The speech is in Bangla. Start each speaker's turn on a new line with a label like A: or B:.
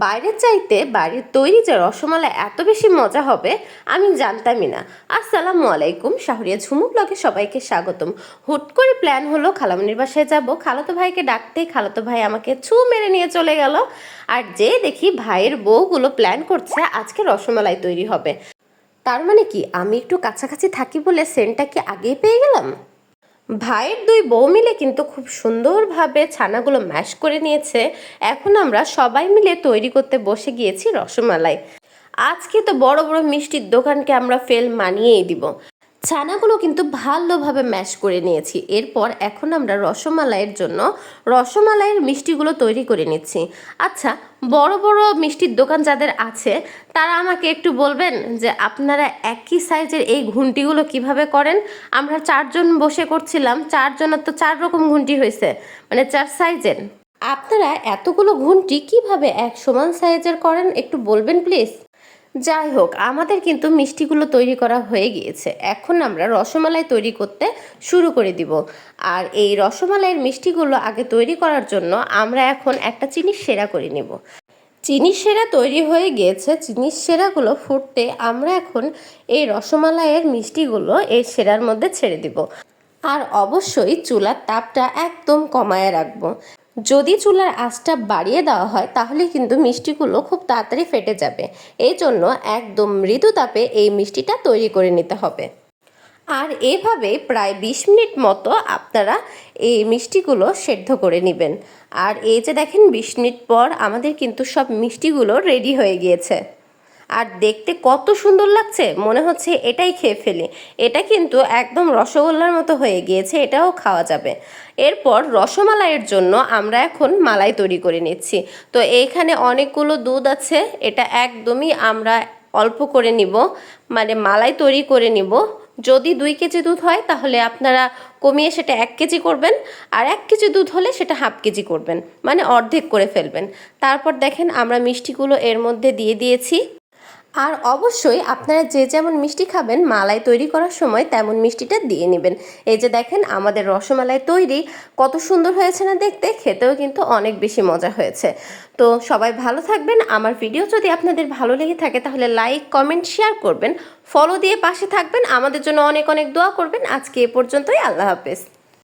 A: বাইরের চাইতে বাড়ির তৈরি যে রসমালাই এত বেশি মজা হবে আমি জানতামই না। আসসালামু আলাইকুম, শাহরিয়া ঝুমু ব্লগে সবাইকে স্বাগতম। হুট করে প্ল্যান হলো খালামণির বাসায় যাব, খালাতো ভাইকে ডাকতেই খালাতো ভাই আমাকে ছু মেরে নিয়ে চলে গেল। আর যে দেখি ভাইয়ের বউগুলো প্ল্যান করছে আজকে রসমালাই তৈরি হবে। তার মানে কি আমি একটু কাছাকাছি থাকি বলে সেন্টটা কি আগেই পেয়ে গেলাম? ভাইয়ের দুই বউ মিলে কিন্তু খুব সুন্দরভাবে ছানাগুলো ম্যাশ করে নিয়েছে। এখন আমরা সবাই মিলে তৈরি করতে বসে গিয়েছি রসমালাই। আজকে তো বড় বড় মিষ্টির দোকানকে আমরা ফেল মানিয়েই দিব। ছানাগুলো কিন্তু ভালোভাবে ম্যাশ করে নিয়েছি। এরপর এখন আমরা রসমালাইয়ের জন্য রসমালাইয়ের মিষ্টিগুলো তৈরি করে নিচ্ছি। আচ্ছা, বড় বড় মিষ্টির দোকান যাদের আছে তারা আমাকে একটু বলবেন যে আপনারা একই সাইজের এই ঘুঁটিগুলো কিভাবে করেন? আমরা চারজন বসে করছিলাম, চারজনের তো চার রকম ঘুঁটি হয়েছে, মানে চার সাইজের। আপনারা এতগুলো ঘুঁটি কিভাবে এক সমান সাইজের করেন একটু বলবেন প্লিজ। যাই হোক, আমাদের কিন্তু মিষ্টিগুলো তৈরি করা হয়ে গিয়েছে। এখন আমরা রসমালাই তৈরি করতে শুরু করে দিব। আর এই রসমালাইয়ের মিষ্টিগুলো আগে তৈরি করার জন্য আমরা এখন একটা চিনির সেরা করে নেব। চিনির সেরা তৈরি হয়ে গিয়েছে। চিনির সেরাগুলো ফুটতে আমরা এখন এই রসমালাইয়ের মিষ্টিগুলো এই সেরার মধ্যে ছেড়ে দিব। আর অবশ্যই চুলার তাপটা একদম কমায় রাখবো। যদি চুলার আঁচটা বাড়িয়ে দেওয়া হয় তাহলে কিন্তু মিষ্টিগুলো খুব তাড়াতাড়ি ফেটে যাবে। এই জন্য একদম মৃদু তাপে এই মিষ্টিটা তৈরি করে নিতে হবে। আর এভাবে প্রায় 20 মিনিট মতো আপনারা এই মিষ্টিগুলো সেদ্ধ করে নেবেন। আর এই যে দেখেন 20 মিনিট পর আমাদের কিন্তু সব মিষ্টিগুলো রেডি হয়ে গিয়েছে। আর দেখতে কত সুন্দর লাগছে, মনে হচ্ছে এটাই খেয়ে ফেলি। এটা কিন্তু একদম রসগোল্লার মতো হয়ে গিয়েছে, এটাও খাওয়া যাবে। এরপর রসমালাইয়ের জন্য আমরা এখন মালাই তৈরি করে নিচ্ছি। তো এইখানে অনেকগুলো দুধ আছে, এটা একদমই আমরা অল্প করে নিব, মানে মালাই তৈরি করে নিব। যদি 2 কেজি দুধ হয় তাহলে আপনারা কমিয়ে সেটা 1 কেজি করবেন, আর 1 কেজি দুধ হলে সেটা হাফ কেজি করবেন, মানে অর্ধেক করে ফেলবেন। তারপর দেখেন আমরা মিষ্টিগুলো এর মধ্যে দিয়ে দিয়েছি। আর অবশ্যই আপনারা যে যেমন মিষ্টি খাবেন মালাই তৈরি করার সময় তেমন মিষ্টিটা দিয়ে নেবেন। এই যে দেখেন আমাদের রসমালাই তৈরি, কত সুন্দর হয়েছে না দেখতে, খেতেও কিন্তু অনেক বেশি মজা হয়েছে। তো সবাই ভালো থাকবেন। আমার ভিডিও যদি আপনাদের ভালো লেগে থাকে তাহলে লাইক কমেন্ট শেয়ার করবেন, ফলো দিয়ে পাশে থাকবেন, আমাদের জন্য অনেক অনেক দোয়া করবেন। আজকে এ পর্যন্তই, আল্লাহ হাফেজ।